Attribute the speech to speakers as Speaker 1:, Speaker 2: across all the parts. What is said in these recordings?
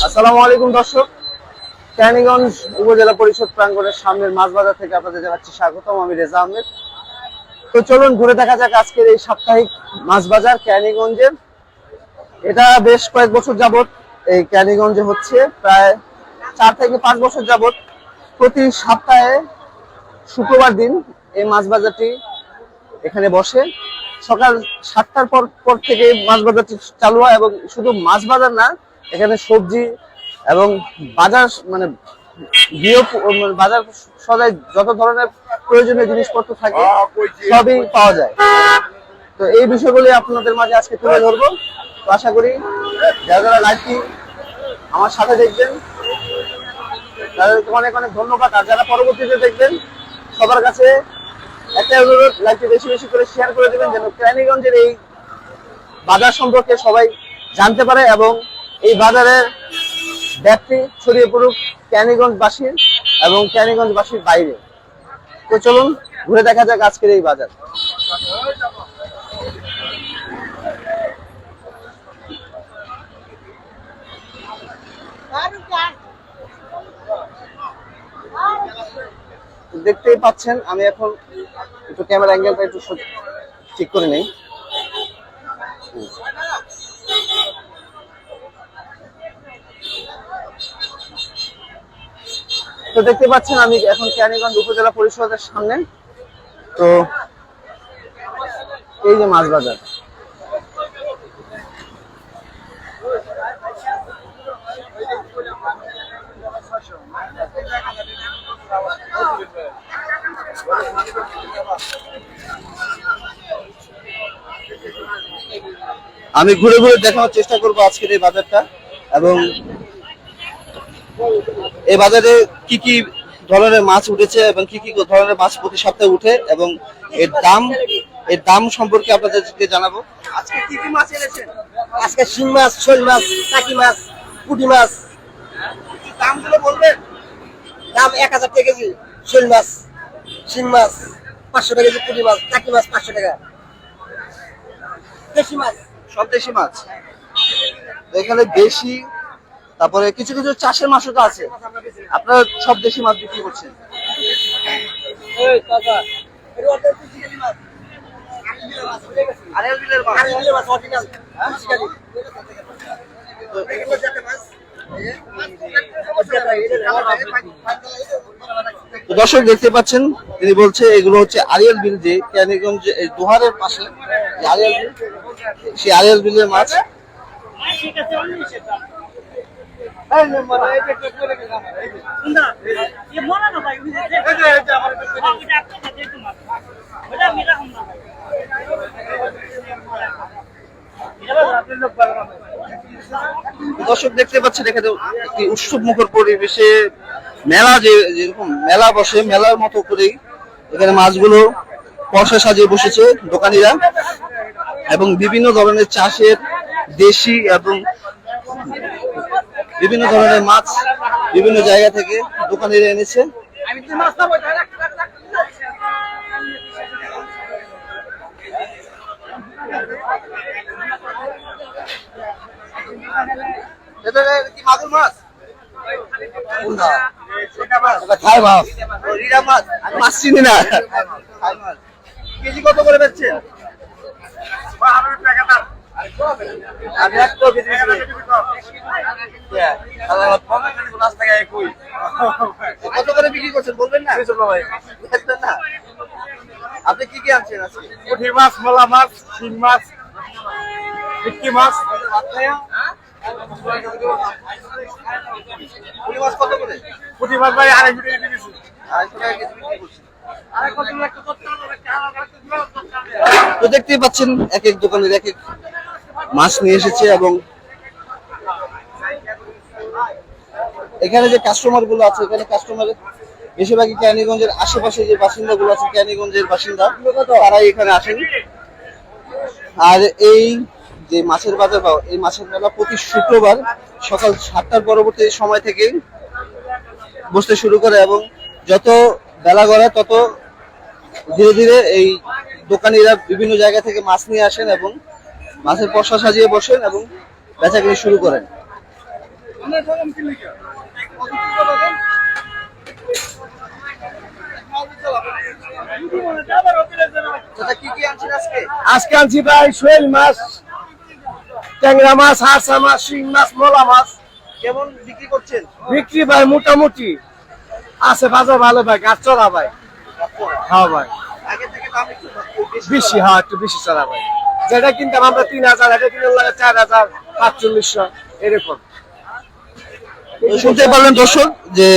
Speaker 1: আসসালামু আলাইকুম দর্শক, কেরানীগঞ্জ উপজেলা পরিষদ প্রাঙ্গণের সামনের মাছ বাজার থেকে আপনাদের জানাচ্ছি স্বাগতম। আমি রেজা আহমেদ। তো চলুন ঘুরে দেখা যাক আজকের এই সাপ্তাহিক মাছ বাজার কেরানীগঞ্জের। এটা বেশ কয়েক বছর যাবত এই কেরানীগঞ্জে হচ্ছে, প্রায় 4 থেকে 5 বছর যাবত প্রতি সপ্তাহে শুক্রবার দিন এই মাছ বাজারটি এখানে বসে। সকাল 7টার পর থেকে মাছ বাজারটি চালু হয় এবং শুধু মাছ বাজার না, এখানে সবজি এবং বাজার মানে বাজার সদাই যত ধরনের প্রয়োজনীয় জিনিসপত্র থাকে সবই পাওয়া যায়। তো এই বিষয়গুলি আপনাদের মাঝে আজকে তুলে ধরবো। তো আশা করি যারা যারা লাইভটি আমার সাথে দেখবেন তাদেরকে অনেক অনেক ধন্যবাদ। আর যারা পরবর্তীতে দেখবেন সবার কাছে একটা অনুরোধ, লাইভটি বেশি বেশি করে শেয়ার করে দেবেন যেন কেরানীগঞ্জের এই বাজার সম্পর্কে সবাই জানতে পারে এবং এই বাজারের ব্যাপ্তি ছড়িয়ে পড়ুক কেরানীগঞ্জবাসীর এবং কেরানীগঞ্জবাসীর বাইরে। তো চলুন ঘুরে দেখা যাক আজকের এই বাজার। দেখতেই পাচ্ছেন আমি এখন একটু ক্যামেরা অ্যাঙ্গেলটা একটু ঠিক করে নেই। তো দেখতে পাচ্ছেন আমি এখন কেরানীগঞ্জ উপজেলা পরিষদের সামনে। তো এই যে মাছ বাজার, আমি ঘুরে ঘুরে দেখানোর চেষ্টা করবো আজকের এই বাজারটা এবং এই বাজারে কি কি ধরনের মাছ উঠেছে এবং কি কি ধরনের মাছ প্রতি সপ্তাহে উঠে এবং এর দাম সম্পর্কে আপনাদেরকে জানাবো। আজকে কি কি মাছ এনেছেন?
Speaker 2: আজকে শিং মাছ, শোল মাছ, টাকি মাছ, পুঁটি মাছ।
Speaker 1: দামগুলো বলবেন?
Speaker 2: দাম 1000 টাকা কেজি শোল মাছ, শিং মাছ 500 টাকা কেজি, পুঁটি মাছ, টাকি মাছ 500 টাকা। দেশি মাছ,
Speaker 1: সব দেশি মাছ এখানে দেশি, তারপরে কিছু কিছু চাষের মাছও তো আছে। আপনারা সব দেশি মাছ বিক্রি করছেন? দর্শক দেখতে পাচ্ছেন তিনি বলছে এগুলো হচ্ছে আরিয়াল বিল, যে কেরানীগঞ্জ দুহারের পাশে আরিয়াল বিল, সেই আরিয়াল বিলের মাছ। দর্শক দেখতে পাচ্ছেন এখানে একটি উৎসব মুখর পরিবেশে মেলা, যেরকম মেলা বসে মেলার মতো করেই এখানে মাছগুলো পয়সা সাজিয়ে বসেছে দোকানিরা এবং বিভিন্ন ধরনের চাষের দেশি এবং বিভিন্ন ধরনের মাছ বিভিন্ন জায়গা থেকে দোকানিরা এনেছে। এটা কি মাগুর মাছ? মাছ চিনি না। কেজি কত করে বেচছেন? কত করে বিক্রি করছেন বলবেন না? আপনি কি কি আনছেন আজকে?
Speaker 3: পুঁটি মাছ, মোলা মাছ, শিং মাছ, ভেটকি মাছ।
Speaker 1: পুঁটি মাছ কত করে?
Speaker 3: পুঁটি মাছ ভাই 250 টাকা কেজি।
Speaker 1: 250 টাকা কেজি বিক্রি করছেন। তো দেখতেই পাচ্ছেন এক এক দোকানের এক এক মাছ নিয়ে এসেছে এবং এখানে যে কাস্টমার গুলো আছে, এখানে কাস্টমার বেশিরভাগই কেরানীগঞ্জের আশেপাশে যে বাসিন্দা গুলো আছে, কেরানীগঞ্জের বাসিন্দা, তারাই এখানে আসেন। আর এই যে মাছের বাজার বা এই মাছের মেলা প্রতি শুক্রবার সকাল 7টার পরবর্তী সময় থেকেই বসতে শুরু করে এবং যত বেলা গড়ায় তত ধীরে ধীরে এই দোকানিরা বিভিন্ন জায়গা থেকে মাছ নিয়ে আসেন এবং মাছের পসরা সাজিয়ে বসেন এবং বেচাকেনি শুরু করেন।
Speaker 2: কি কি আনছেন আজকে?
Speaker 3: আজকে আনছি ভাই শোল মাছ, ট্যাংরা মাছ, হাঁসা মাছ, শিং মাছ, মোলা মাছ।
Speaker 2: কেমন বিক্রি করছেন?
Speaker 3: বিক্রি ভাই মোটামুটি আছে, বাজার ভালো ভাই, গাছ চড়া ভাই। হ্যাঁ ভাই,
Speaker 2: আগে থেকে দাম একটু
Speaker 3: বেশি, হ্যাঁ একটু বেশি চড়া ভাই। যেটা কিনতাম আমরা 3000, এটা কিনে লাগে 4000, 4500 এরকম।
Speaker 1: শুনতে পারলেন দর্শক যে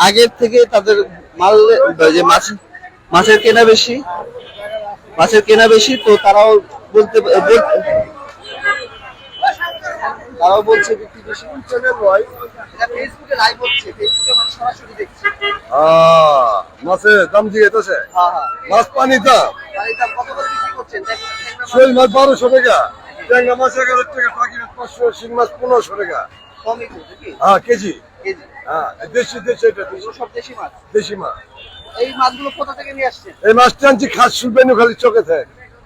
Speaker 1: আগের থেকে তাদের মাল যে মাছের কেনা বেশি, তো তারাও বলছে বিক্রি বেশি।
Speaker 2: ফেসবুকে লাইভ হচ্ছে, ফেসবুকে মানুষ সরাসরি দেখছে।
Speaker 3: মাছের দাম জিজ্ঞেস,
Speaker 2: হ্যাঁ হ্যাঁ,
Speaker 3: মাছ পানি দাম।
Speaker 2: গাড়ির দাম কত করে বিক্রি করছেন?
Speaker 3: শোল মাছ 1200 টাকা, ট্যাংরা মাছ 1100 টাকা, টাকি মাছ 500, শিং মাছ 1500 টাকা।
Speaker 2: কমই তো নাকি?
Speaker 3: হ্যাঁ কেজি।
Speaker 2: কেজি?
Speaker 3: হ্যাঁ দেশি এটা
Speaker 2: এগুলো সব দেশি মাছ।
Speaker 3: দেশি মাছ।
Speaker 2: এই মাছগুলো কোথা থেকে নিয়ে আসছেন?
Speaker 3: এই মাছটা আনছি খাস সুলবেনু খালি চোখে থাকে।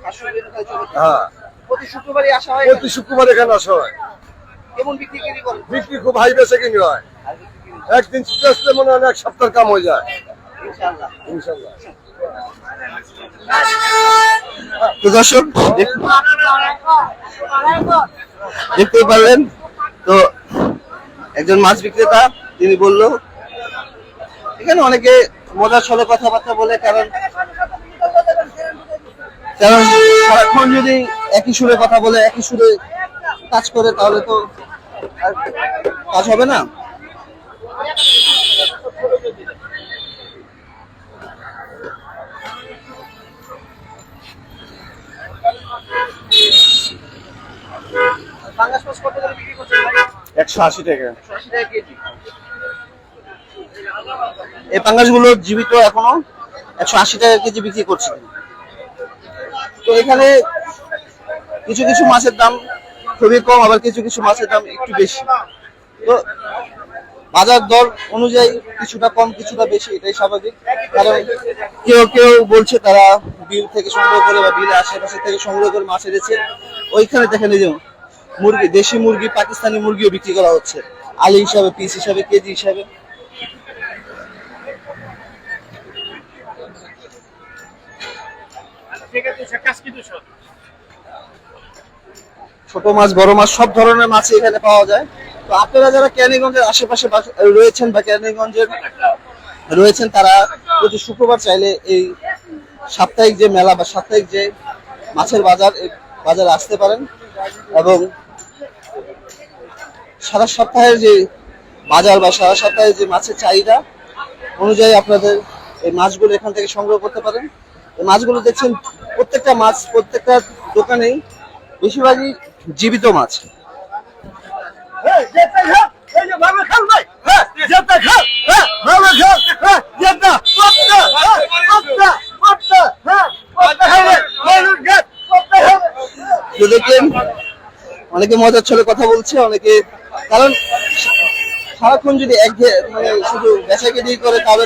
Speaker 2: আসলে বেনুকায় চলে যায়।
Speaker 3: হ্যাঁ
Speaker 2: প্রতি শুক্রবারই আসা হয়।
Speaker 3: প্রতি শুক্রবার এখানে আসা হয়।
Speaker 2: কেমন বিক্রি করেন?
Speaker 3: বিক্রি খুব হাই বেচে কিনি হয়, একদিন বেচলে মনে হয় এক সপ্তাহের কাম হয়ে যায়
Speaker 2: ইনশাআল্লাহ।
Speaker 3: ইনশাল্লাহ।
Speaker 1: তো দর্শক দেখতে পারলেন, তো একজন মাছ বিক্রেতা তিনি বলল এখানে অনেকে মজার ছলে কথাবার্তা বলে, কারণ সারাক্ষণ যদি একই সুরে কথা বলে, একই সুরে কাজ করে, তাহলে তো আর কাজ হবে না।
Speaker 2: পাঙ্গাস মাছ কত করে বিক্রি করছেন ভাই?
Speaker 3: 180 টাকা।
Speaker 2: 180 টাকা কেজি।
Speaker 1: এই পাঙ্গাস গুলো জীবিত এখনো 180 টাকা কেজি বিক্রি করছে। তো এখানে কিছু কিছু মাছের দাম খুবই কম, আবার কিছু কিছু মাছের দাম একটু বেশি। তো বাজার দর অনুযায়ী কিছুটা কম কিছুটা বেশি, এটাই স্বাভাবিক। কারণ কেউ কেউ বলছে তারা বিল থেকে সংগ্রহ করে বা বিলের আশেপাশে থেকে সংগ্রহ করে মাছ এনেছে। ওইখানে দেখেন এই যে মুরগি, দেশি মুরগি, পাকিস্তানি মুরগিও বিক্রি করা হচ্ছে আলু হিসাবে, পিস হিসাবে, কেজি হিসাবে। ছোট মাছ, বড় মাছ, সব ধরনের মাছ এখানে পাওয়া যায়। তো আপনারা যারা কেরানীগঞ্জের আশেপাশে রয়েছেন বা কেরানীগঞ্জের রয়েছেন, তারা প্রতি শুক্রবার চাইলে এই সাপ্তাহিক যে মেলা বা সাপ্তাহিক যে মাছের বাজার, এই বাজারে আসতে পারেন এবং সারা সপ্তাহের যে বাজার বা সারা সপ্তাহের যে মাছের চাহিদা অনুযায়ী আপনাদের এই মাছগুলো এখান থেকে সংগ্রহ করতে পারেন। এই মাছগুলো দেখছেন, প্রত্যেকটা মাছ প্রত্যেকটা দোকানেই বেশিরভাগই জীবিত মাছ। দেখলেন অনেকে মজার ছলে কথা বলছে, অনেকে, কারণ সারাক্ষণ যদি মানে শুধু বেচাকে দিয়ে করে তাহলে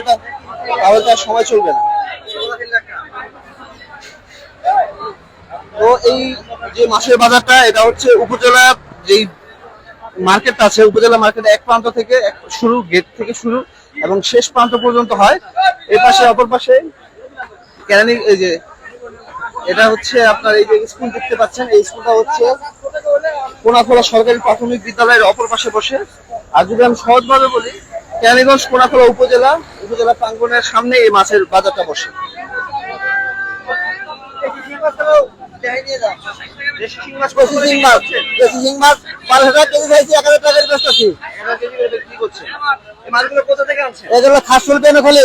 Speaker 1: তার সময় চলবে না। তো এই যে মাছের বাজারটা, এটা হচ্ছে উপজেলা যেই মার্কেটটা আছে, উপজেলা মার্কেটে এক প্রান্ত থেকে শুরু, গেট থেকে শুরু এবং শেষ প্রান্ত পর্যন্ত হয়। এই পাশে অপর পাশে কেরানী, এই যে এটা হচ্ছে আপনার এই যে স্কুল দেখতে পাচ্ছেন, এই স্কুলটা হচ্ছে কোনাখোলা সরকারি প্রাথমিক বিদ্যালয়ের অপর পাশে বসে। আর যদি আমি সহজভাবে বলি, কেরানীগঞ্জ কোনাখোলা উপজেলা প্রাঙ্গণের সামনে এই মাছের বাজারটা বসে।
Speaker 2: দেশি শিং মাছ
Speaker 1: দেশি শিং মাছ 5,000 কেজি চাইছি, 1,000 টাকার বেচতেছি।
Speaker 2: বিক্রি করছেন। এই মাছগুলো কোথা থেকে আনছেন?
Speaker 1: এগুলো খাসুল পেনে খলি।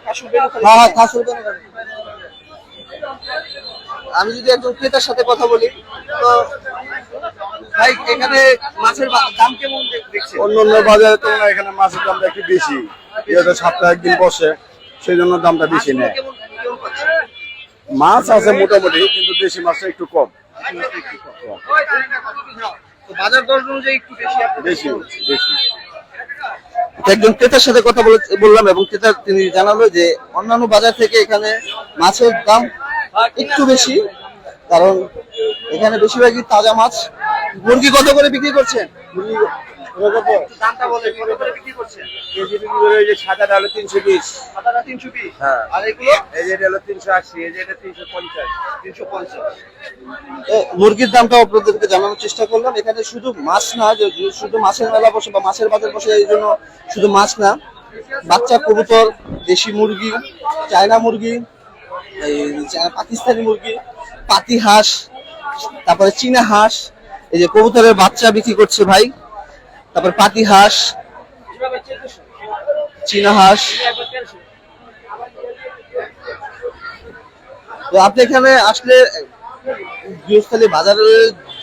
Speaker 2: কাশুর বেনুখালী।
Speaker 1: হ্যাঁ, খাসুল পেনে খলি। আমি যদি একজন ক্রেতার সাথে কথা বলি, তো
Speaker 2: ভাই এখানে মাছের দাম কেমন দেখছেন?
Speaker 3: অন্যান্য বাজারের তুলনায় এখানে মাছের দামটা একটু বেশি। এটা সপ্তাহে একদিন বসে, সেই জন্য দামটা বেশি নেয়।
Speaker 2: কেমন পাচ্ছেন?
Speaker 3: মাছ আছে মোটামুটি, কিন্তু দেশি মাছটা একটু কম।
Speaker 2: তো বাজার দর অনুযায়ী একটু বেশি
Speaker 3: বেশি বেশি।
Speaker 1: একজন ক্রেতার সাথে কথা বললাম এবং ক্রেতা তিনি জানালো যে অন্যান্য বাজার থেকে এখানে মাছের দাম একটু বেশি, কারণ এখানে বেশিরভাগই তাজা মাছ। মুরগি কত করে বিক্রি করছেন? দামটা বলে কত করে বিক্রি করছেন?
Speaker 3: কেজি বিক্রি করে ওই যে সাদাটা হলো 320,
Speaker 1: সাদাটা 320।
Speaker 3: হ্যাঁ।
Speaker 1: আর এগুলো
Speaker 3: এই যে এটা হলো 380, এই যে এটা 350।
Speaker 1: 350। মুরগির দামটাও আপনাদেরকে জানানোর চেষ্টা করলাম। এখানে শুধু মাছ না, যে শুধু মাছের মেলা বসে বা মাছের বাজার বসে এই জন্য শুধু মাছ না, বাচ্চা কবুতর, দেশি মুরগি, চায়না মুরগি, এই পাকিস্তানি মুরগি, পাতি হাঁস, তারপরে চীনা হাঁস, এই যে কবুতরের বাচ্চা বিক্রি করছে ভাই, তারপর পাতি হাঁস, চীনা হাঁস। তো আপনি এখানে আসলে গৃহস্থলী বাজারে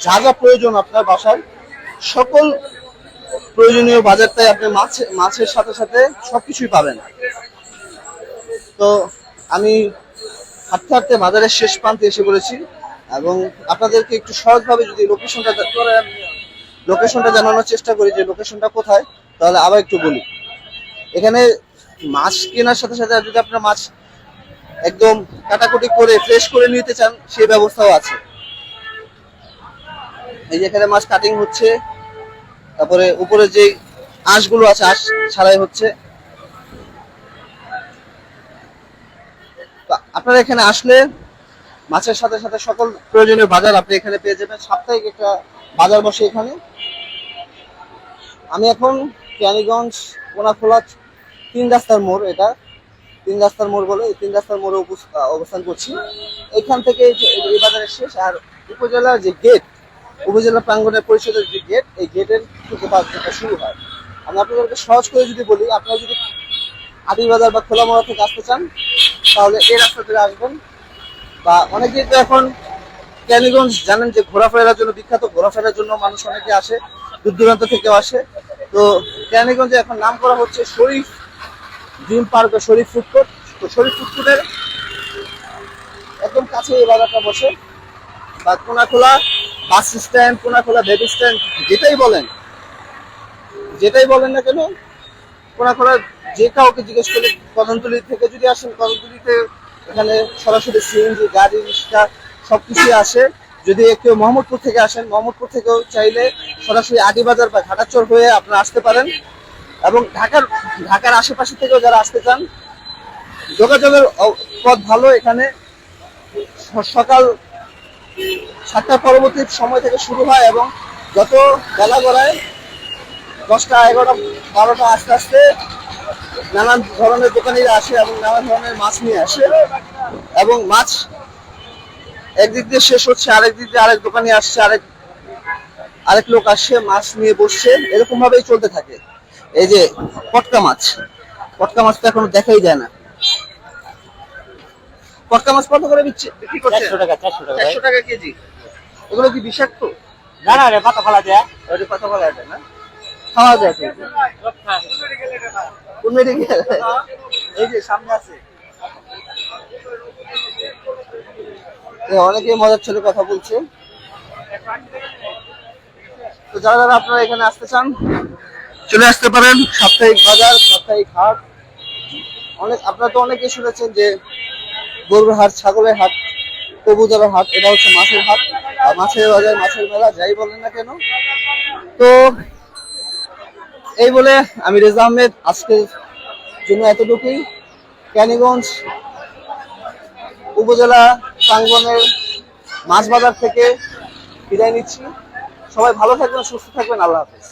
Speaker 1: যা যা প্রয়োজন আপনার বাসার সকল প্রয়োজনীয় বাজারটাই আপনি মাছের সাথে সাথে সবকিছুই পাবেন। তো আমি হাঁটতে হাঁটতে বাজারের শেষ প্রান্তে এসে পড়েছি এবং আপনাদেরকে একটু সহজভাবে যদি লোকেশনটা জানানোর চেষ্টা করি যে লোকেশনটা কোথায়, তাহলে আবার একটু বলি। এখানে মাছ কেনার সাথে সাথে যদি আপনার মাছ একদম কাটাকুটি করে ফ্রেশ করে নিতে চান সেই ব্যবস্থাও আছে। এই যে এখানে মাছ কাটিং হচ্ছে, তারপরে উপরে যে আঁশগুলো আছে আঁশ ছাড়াই হচ্ছে। আপনারা এখানে আসলে মাছের সাথে সাথে সকল প্রয়োজনীয় বাজার আপনি এখানে পেয়ে যাবেন। সাপ্তাহিক একটা বাজার বসে এখানে। আমি এখন কেরানীগঞ্জ কোনাখোলা 3 রাস্তার মোড়, এটা 3 রাস্তার মোড় বলে, এই 3 রাস্তার মোড়ে অবস্থান করছি। এখান থেকে এই বাজারের শেষ, আর উপজেলার যে গেট, উপজেলা প্রাঙ্গণের পরিষদের যে গেট, এই গেটের থেকে বাজারটা শুরু হয়। আমি আপনাদেরকে সহজ করে যদি বলি, আপনারা যদি আদিবাজার বা খোলামোড়া থেকে আসতে চান তাহলে এই রাস্তা ধরে আসবেন। বা অনেকেই তো এখন কেরানীগঞ্জ জানেন যে ঘোরাফেরার জন্য বিখ্যাত, ঘোরাফেরার জন্য মানুষ অনেকে আসে, দূর দূরান্ত থেকেও আসে। তো কেরানীগঞ্জে এখন নাম করা হচ্ছে শরীফ ড্রিম পার্ক বা শরীফ ফুড কোর্ট। তো শরীফ ফুড কোর্টের একদম কাছে এই বাজারটা বসে। বা Konakhola bus stand, Konakhola baby stand, যেটাই বলেন না কেন, কোনাখোলা যে কাউকে জিজ্ঞেস করলে, কদমতলী থেকে যদি আসেন, কদমতলীতে এখানে সরাসরি সিএনজি গাড়ি রিক্সা সবকিছু আসে। যদি কেউ মোহাম্মদপুর থেকে আসেন, মোহাম্মদপুর থেকেও চাইলে সরাসরি আদিবাজার বা ঘাটাচর হয়ে আপনারা আসতে পারেন। এবং ঢাকার আশেপাশে থেকেও যারা আসতে চান, যোগাযোগের পথ ভালো। এখানে সকাল 7টার পরবর্তী সময় থেকে শুরু হয় এবং যত বেলা গড়ায় 10টা, 11টা, 12টা আস্তে আস্তে নানান ধরনের দোকানিরা আসে এবং নানান ধরনের মাছ নিয়ে আসে। এবং মাছ একদিক দিয়ে শেষ হচ্ছে, আরেক দিক দিয়ে আরেক দোকানি আসছে, আরেক লোক আসছে, মাছ নিয়ে বসছে, এরকম ভাবেই চলতে থাকে। এই যে পটকা মাছ তো এখনো দেখাই যায় না। পটকা মাছ কত করে বিক্রি করছে? 400 টাকা কেজি। এগুলো কি বিষাক্ত?
Speaker 2: না না রে, পাতা ফেলা যায়।
Speaker 1: ওটা পাতা ফেলা যায় না, খাওয়া যায়। কোন মেডিকেল? এই যে সামনে আছে। অনেকে মজার ছেলে কথা বলছে। তো যারা আপনারা এখানে আসতে চান চলে আসতে পারেন। সাপ্তাহিক বাজার, সাপ্তাহিক হাট। আপনারা তো অনেকে শুনেছেন যে গরুর হাট, ছাগলের হাট, কবুতরের হাট, এটা হচ্ছে মাছের হাট, মাছের বাজার, মাছের মেলা, যাই বলেন না কেন। তো এই বলে আমি রেজা আহমেদ আজকের জন্য এতটুকুই। কেরানীগঞ্জ উপজেলা প্রাঙ্গণের মাছ বাজার থেকে বিদায় নিচ্ছি। সবাই ভালো থাকবেন, সুস্থ থাকবেন। আল্লাহ হাফেজ।